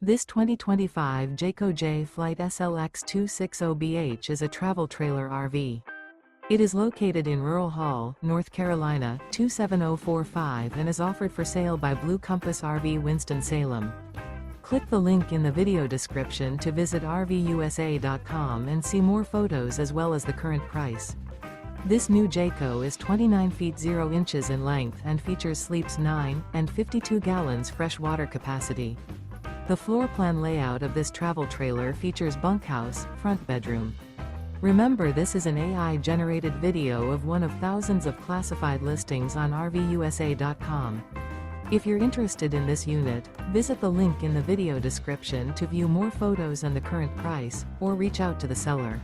This 2025 Jayco Jay Flight SLX 260BH is a travel trailer RV. It is located in Rural Hall, North Carolina, 27045 and is offered for sale by Blue Compass RV Winston, Salem. Click the link in the video description to visit RVUSA.com and see more photos as well as the current price. This new Jayco is 29 feet 0 inches in length and features sleeps 9 and 52 gallons fresh water capacity. The floor plan layout of this travel trailer features bunkhouse, front bedroom. Remember, this is an AI-generated video of one of thousands of classified listings on RVUSA.com. If you're interested in this unit, visit the link in the video description to view more photos and the current price, or reach out to the seller.